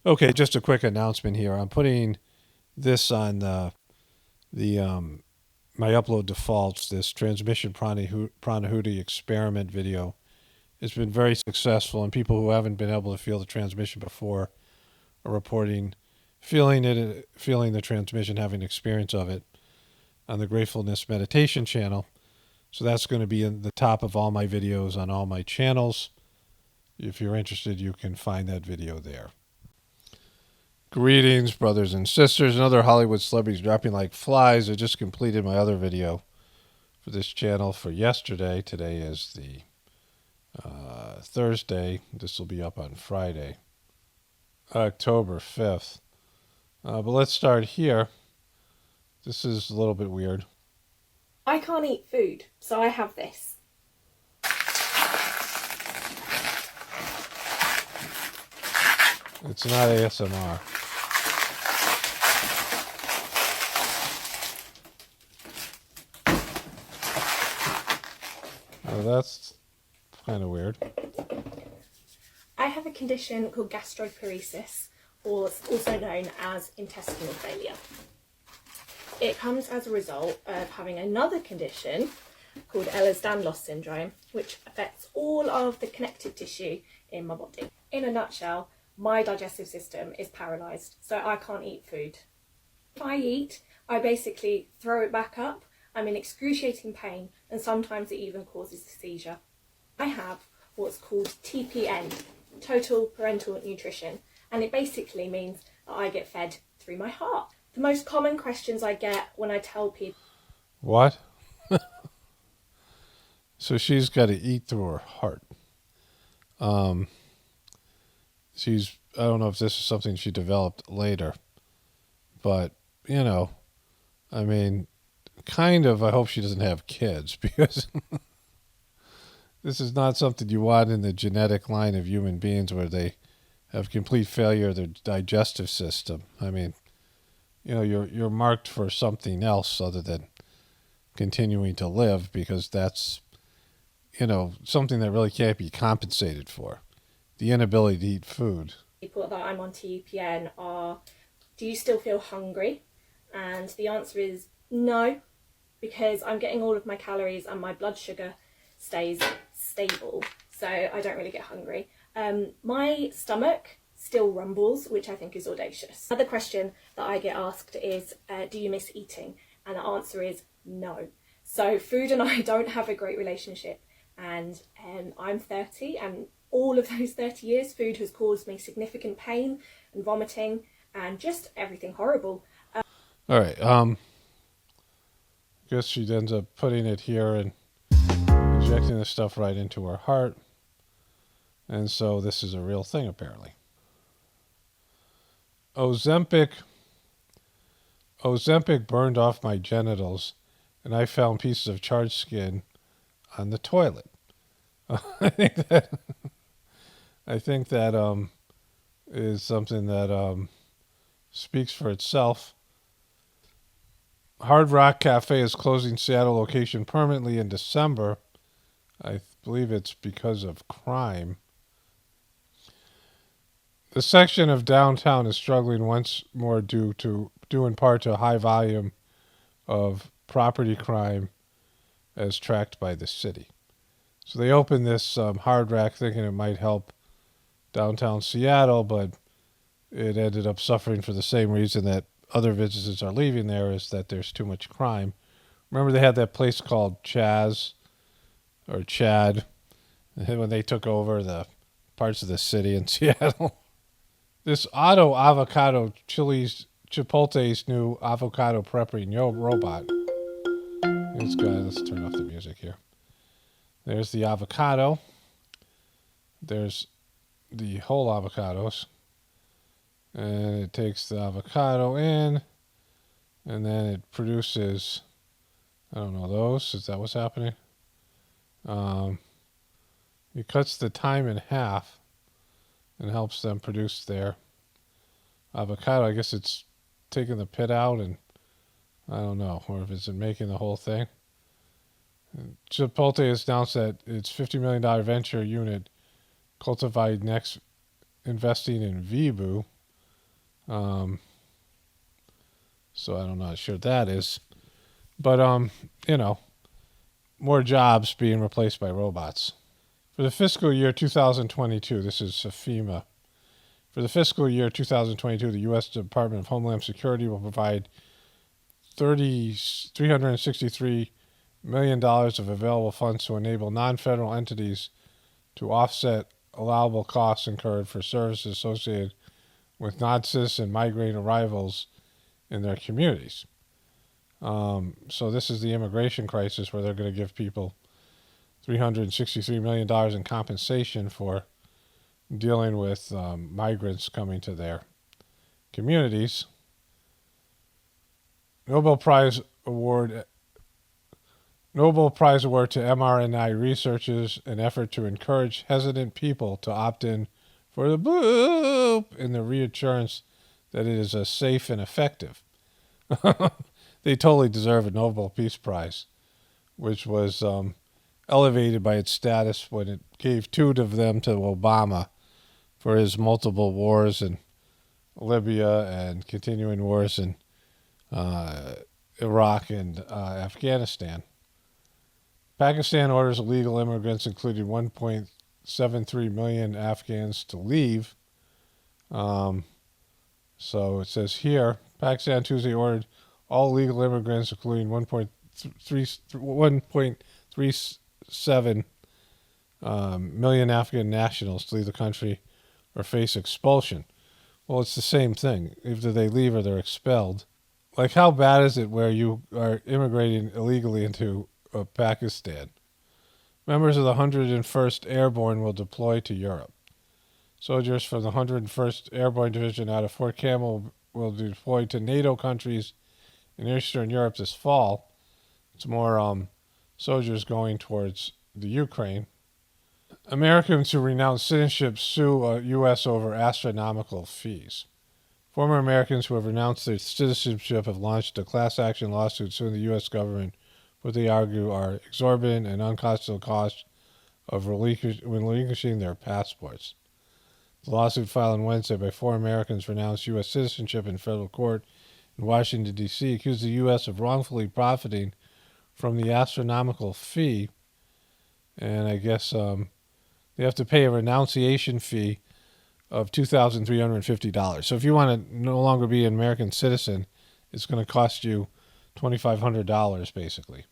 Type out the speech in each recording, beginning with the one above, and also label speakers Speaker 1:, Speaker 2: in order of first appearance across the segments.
Speaker 1: Okay, just a quick announcement here. I'm putting this on the my upload defaults. This transmission Pranhuiti experiment video. It's been very successful, and people who haven't been able to feel the transmission before are reporting feeling the transmission, having experience of it on the Gratefullness meditation channel. So that's going to be in the top of all my videos on all my channels. If you're interested, you can find that video there. Greetings, brothers and sisters, and other Hollywood celebrities dropping like flies. I just completed my other video for this channel for yesterday. Today is the Thursday. This will be up on Friday, October 5th. But let's start here. This is a little bit weird.
Speaker 2: I can't eat food, so I have this.
Speaker 1: It's not ASMR. Oh, that's kind of weird.
Speaker 2: I have a condition called gastroparesis, or also known as intestinal failure. It comes as a result of having another condition called Ehlers-Danlos syndrome, which affects all of the connective tissue in my body. In a nutshell, my digestive system is paralysed, so I can't eat food. If I eat, I basically throw it back up. I'm in excruciating pain, and sometimes it even causes a seizure. I have what's called TPN, Total Parental Nutrition, and it basically means that I get fed through my heart. The most common questions I get when I tell people...
Speaker 1: What? So she's got to eat through her heart. I don't know if this is something she developed later, but, I mean, kind of, I hope she doesn't have kids, because this is not something you want in the genetic line of human beings where they have complete failure of their digestive system. I mean, you're marked for something else other than continuing to live, because that's, something that really can't be compensated for. The inability to eat food.
Speaker 2: People that I'm on TPN are, do you still feel hungry? And the answer is no, because I'm getting all of my calories and my blood sugar stays stable, so I don't really get hungry. My stomach still rumbles, which I think is audacious. Another question that I get asked is, do you miss eating? And the answer is no. So food and I don't have a great relationship, and I'm 30, and all of those 30 years food has caused me significant pain and vomiting and just everything horrible.
Speaker 1: All right, I guess she ends up putting it here and injecting the stuff right into her heart. And so this is a real thing, apparently. Ozempic burned off my genitals, and I found pieces of charred skin on the toilet. I think that is something that speaks for itself. Hard Rock Cafe is closing Seattle location permanently in December. I believe it's because of crime. The section of downtown is struggling once more due in part to a high volume of property crime as tracked by the city. So they opened this Hard Rock thinking it might help downtown Seattle, but it ended up suffering for the same reason that other businesses are leaving there, is that there's too much crime. Remember they had that place called Chad when they took over the parts of the city in Seattle. This Auto Avocado Chipotle's new avocado prepping robot. Let's turn off the music here. There's the avocado. There's the whole avocados. And it takes the avocado in, and then it produces, I don't know, those. Is that what's happening? It cuts the time in half and helps them produce their avocado. I guess it's taking the pit out, and I don't know, or if it's making the whole thing. Chipotle has announced that its $50 million venture unit, Cultivated Next, investing in Vibu, So I'm not sure what that is. But, more jobs being replaced by robots. For the fiscal year 2022, this is FEMA. For the fiscal year 2022, the U.S. Department of Homeland Security will provide $363 million of available funds to enable non-federal entities to offset allowable costs incurred for services associated with non-citizen migrant arrivals in their communities. So this is the immigration crisis where they're going to give people $363 million in compensation for dealing with migrants coming to their communities. Nobel Prize award to mRNA researchers, an effort to encourage hesitant people to opt in for the boop in the reassurance that it is safe and effective. They totally deserve a Nobel Peace Prize, which was elevated by its status when it gave 2 of them to Obama for his multiple wars in Libya and continuing wars in Iraq and Afghanistan. Pakistan orders illegal immigrants, including 1.73 million Afghans, to leave. So it says here, Pakistan Tuesday ordered all legal immigrants, including 1.37 million Afghan nationals, to leave the country or face expulsion. Well, it's the same thing. Either they leave or they're expelled. Like, how bad is it where you are immigrating illegally into Pakistan? Members of the 101st Airborne will deploy to Europe. Soldiers from the 101st Airborne Division out of Fort Campbell will be deployed to NATO countries in Eastern Europe this fall. It's more soldiers going towards the Ukraine. Americans who renounce citizenship sue U.S. over astronomical fees. Former Americans who have renounced their citizenship have launched a class action lawsuit suing the U.S. government for what they argue are exorbitant and unconstitutional costs of relinquishing their passports. The lawsuit filed on Wednesday by 4 Americans renounced U.S. citizenship in federal court in Washington, D.C., accused the U.S. of wrongfully profiting from the astronomical fee, and I guess they have to pay a renunciation fee of $2,350. So if you want to no longer be an American citizen, it's going to cost you $2,500, basically.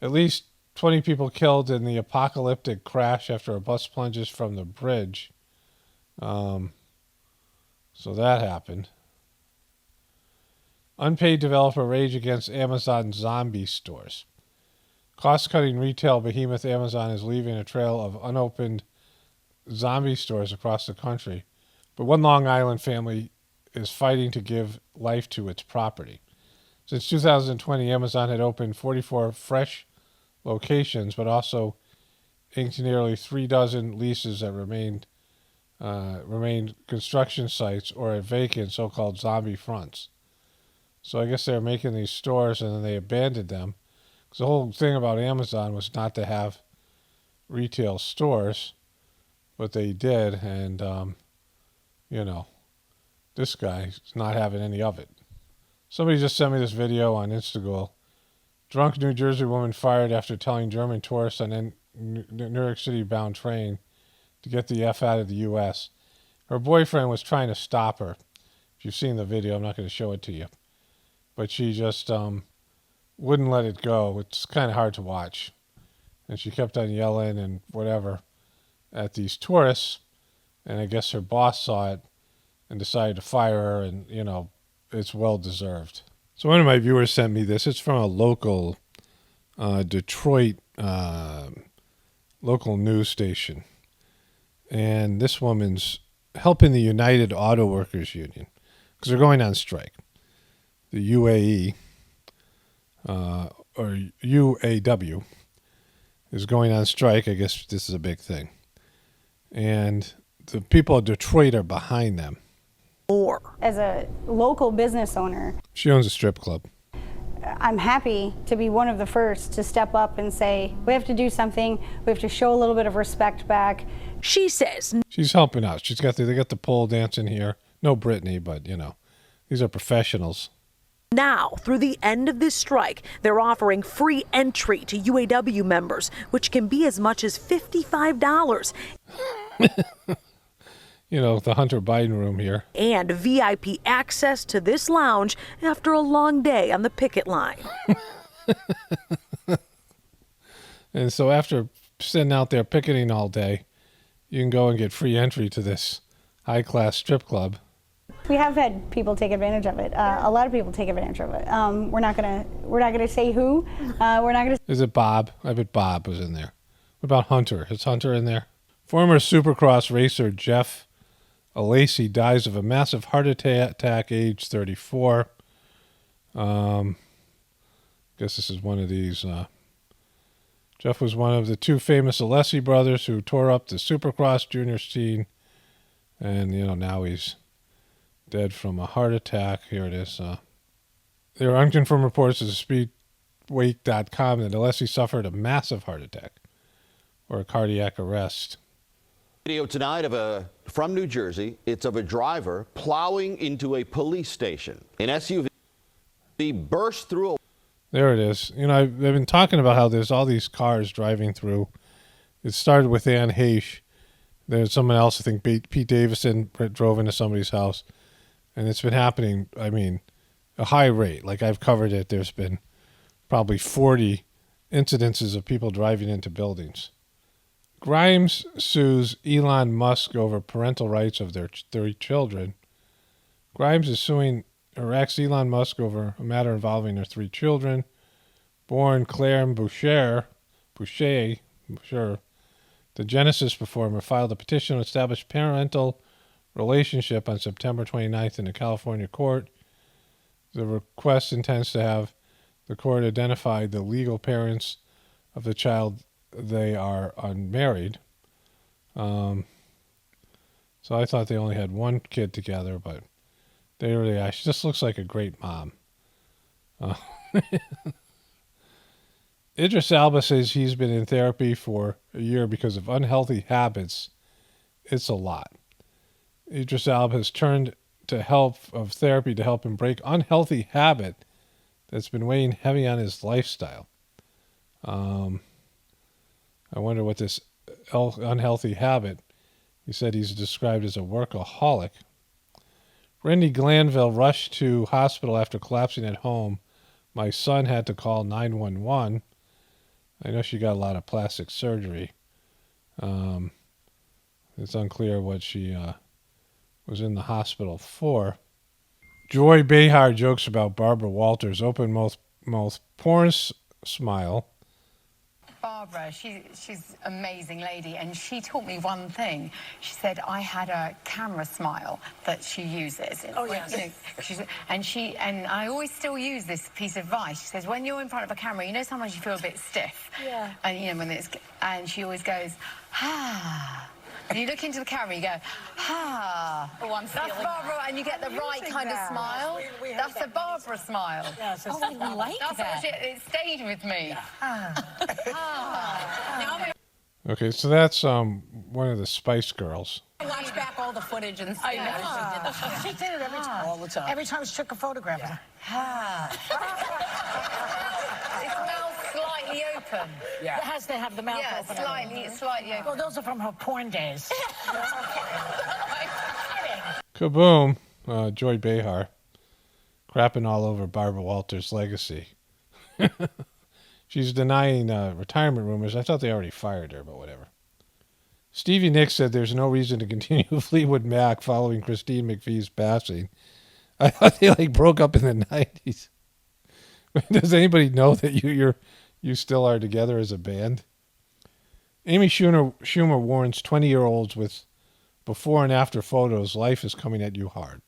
Speaker 1: At least 20 people killed in the apocalyptic crash after a bus plunges from the bridge. So that happened. Unpaid developer rage against Amazon zombie stores. Cost-cutting retail behemoth Amazon is leaving a trail of unopened zombie stores across the country, but one Long Island family is fighting to give life to its property. Since 2020, Amazon had opened 44 fresh locations, but also inked nearly 36 leases that remained construction sites or at vacant so-called zombie fronts. So I guess they were making these stores and then they abandoned them. Because the whole thing about Amazon was not to have retail stores, but they did, and, this guy's not having any of it. Somebody just sent me this video on Instagram. Drunk New Jersey woman fired after telling German tourists on a New York City-bound train to get the F out of the U.S. Her boyfriend was trying to stop her. If you've seen the video, I'm not going to show it to you. But she just wouldn't let it go. It's kind of hard to watch. And she kept on yelling and whatever at these tourists. And I guess her boss saw it and decided to fire her, and, it's well-deserved. So one of my viewers sent me this. It's from a local Detroit local news station. And this woman's helping the United Auto Workers Union because they're going on strike. The UAE, or UAW, is going on strike. I guess this is a big thing. And the people of Detroit are behind them.
Speaker 3: As a local business owner,
Speaker 1: she owns a strip club.
Speaker 3: I'm happy to be one of the first to step up and say, we have to do something. We have to show a little bit of respect back.
Speaker 4: She says
Speaker 1: she's helping out. They got the pole dancing here. No Britney, but, these are professionals.
Speaker 4: Now, through the end of this strike, they're offering free entry to UAW members, which can be as much as $55.
Speaker 1: The Hunter Biden room here.
Speaker 4: And VIP access to this lounge after a long day on the picket line.
Speaker 1: And so after sitting out there picketing all day, you can go and get free entry to this high-class strip club.
Speaker 3: We have had people take advantage of it. A lot of people take advantage of it. We're not gonna say who. We're not gonna.
Speaker 1: Is it Bob? I bet Bob was in there. What about Hunter? Is Hunter in there? Former Supercross racer Jeff Alesi dies of a massive heart attack, age 34. Guess this is one of these. Jeff was one of the two famous Alesi brothers who tore up the Supercross junior scene, and now he's dead from a heart attack. Here it is. There are unconfirmed reports at Speedweight.com that Alesi suffered a massive heart attack or a cardiac arrest.
Speaker 5: Video tonight from New Jersey. It's of a driver plowing into a police station. An SUV burst through a...
Speaker 1: There it is. I've been talking about how there's all these cars driving through. It started with Ann Heche. There's someone else, I think Pete Davidson, drove into somebody's house. And it's been happening, a high rate. Like I've covered it. There's been probably 40 incidences of people driving into buildings. Grimes sues Elon Musk over parental rights of their 3 children. Grimes is suing her ex Elon Musk over a matter involving their 3 children. Born Claire Boucher, the Genesis performer, filed a petition to establish parental relationship on September 29th in a California court. The request intends to have the court identify the legal parents of the child. They are unmarried. So I thought they only had 1 kid together, but they really are. She just looks like a great mom. Idris Elba says he's been in therapy for a year because of unhealthy habits. It's a lot. Idris Elba has turned to therapy to help him break unhealthy habit that's been weighing heavy on his lifestyle. I wonder what this unhealthy habit. He said he's described as a workaholic. Randy Glanville rushed to hospital after collapsing at home. My son had to call 911. I know she got a lot of plastic surgery. It's unclear what she was in the hospital for. Joy Behar jokes about Barbara Walters' open mouth porn smile.
Speaker 6: Barbara, she's an amazing lady, and she taught me one thing. She said I had a camera smile that she uses.
Speaker 4: Oh, yes.
Speaker 6: And I always still use this piece of advice. She says, when you're in front of a camera, sometimes you feel a bit stiff.
Speaker 4: Yeah.
Speaker 6: And she always goes, ah. And you look into the camera, you go, ah.
Speaker 4: Oh, I'm
Speaker 6: That's Barbara, and you get the right kind of smile. That's a Barbara smile.
Speaker 4: Yes,
Speaker 6: I like that. It stayed with me. Yeah. Ah.
Speaker 1: Okay, so that's one of the Spice Girls.
Speaker 7: I watch back all the footage and see how she did it every time. All the time. Every time she took a photograph.
Speaker 6: Yeah. It smells slightly open.
Speaker 7: Yeah. It has to have the mouth open.
Speaker 6: Slightly open.
Speaker 7: Well, those are from her porn days.
Speaker 1: Kaboom! Joy Behar crapping all over Barbara Walters' legacy. She's denying retirement rumors. I thought they already fired her, but whatever. Stevie Nicks said there's no reason to continue Fleetwood Mac following Christine McVie's passing. I thought they broke up in the 90s. Does anybody know that you still are together as a band? Amy Schumer warns 20-year-olds with before and after photos, life is coming at you hard.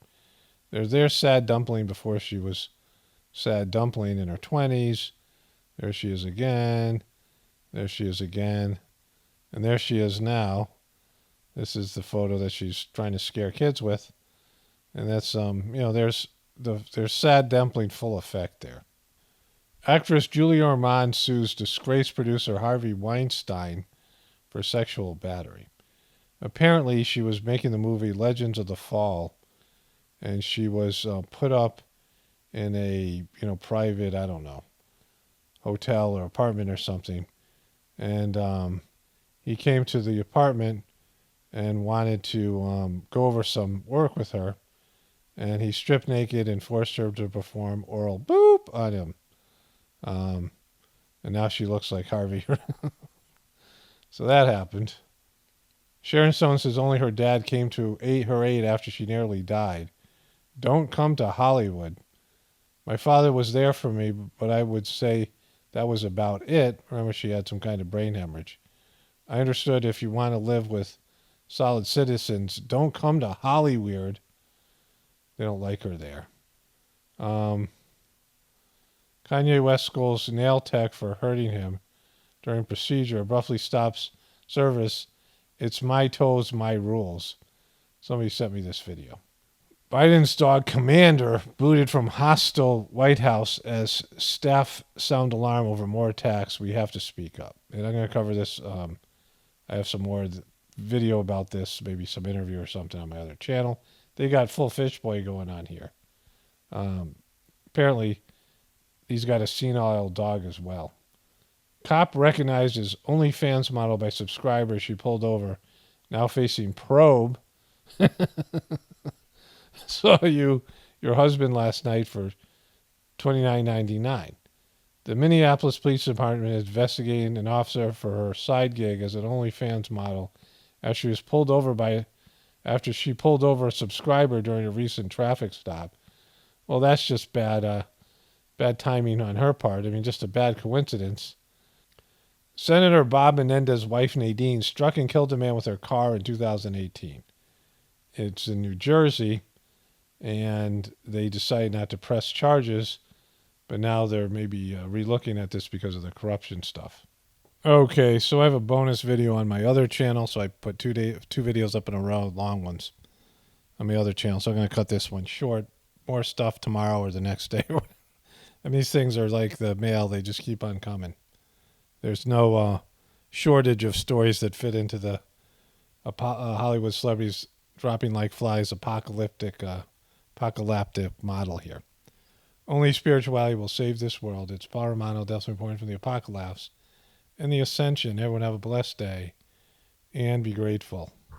Speaker 1: There's Sad Dumpling before she was Sad Dumpling in her 20s. There she is again. There she is again. And there she is now. This is the photo that she's trying to scare kids with. And that's, there's Sad Dumpling full effect there. Actress Julia Ormond sues disgraced producer Harvey Weinstein for sexual battery. Apparently, she was making the movie Legends of the Fall, and she was put up in a private, I don't know, hotel or apartment or something. And he came to the apartment and wanted to go over some work with her. And he stripped naked and forced her to perform oral boop on him. And now she looks like Harvey. So that happened. Sharon Stone says only her dad came to her aid after she nearly died. Don't come to Hollywood. My father was there for me, but I would say that was about it. Remember, she had some kind of brain hemorrhage. I understood if you want to live with solid citizens, don't come to Hollywood. They don't like her there. Kanye West scolds nail tech for hurting him during procedure, abruptly stops service. It's my toes, my rules. Somebody sent me this video. Biden's dog Commander booted from hostile White House as staff sound alarm over more attacks. We have to speak up. And I'm going to cover this. I have some more video about this, maybe some interview or something on my other channel. They got full fish boy going on here. Apparently, he's got a senile dog as well. Cop recognized his OnlyFans model by subscribers she pulled over, now facing probe. Saw your husband last night for $29.99. The Minneapolis Police Department is investigating an officer for her side gig as an OnlyFans model after she pulled over a subscriber during a recent traffic stop. Well, that's just bad timing on her part. I mean, just a bad coincidence. Senator Bob Menendez's wife Nadine struck and killed a man with her car in 2018. It's in New Jersey, and they decided not to press charges, but now they're maybe relooking at this because of the corruption stuff. Okay, so I have a bonus video on my other channel, so I put two videos up in a row, long ones, on my other channel. So I'm going to cut this one short. More stuff tomorrow or the next day. And these things are like the mail. They just keep on coming. There's no shortage of stories that fit into the Hollywood celebrities dropping like flies apocalyptic model here. Only spirituality will save this world. It's Paul Romano, definitely reporting from the Apocalypse and the Ascension. Everyone have a blessed day and be grateful.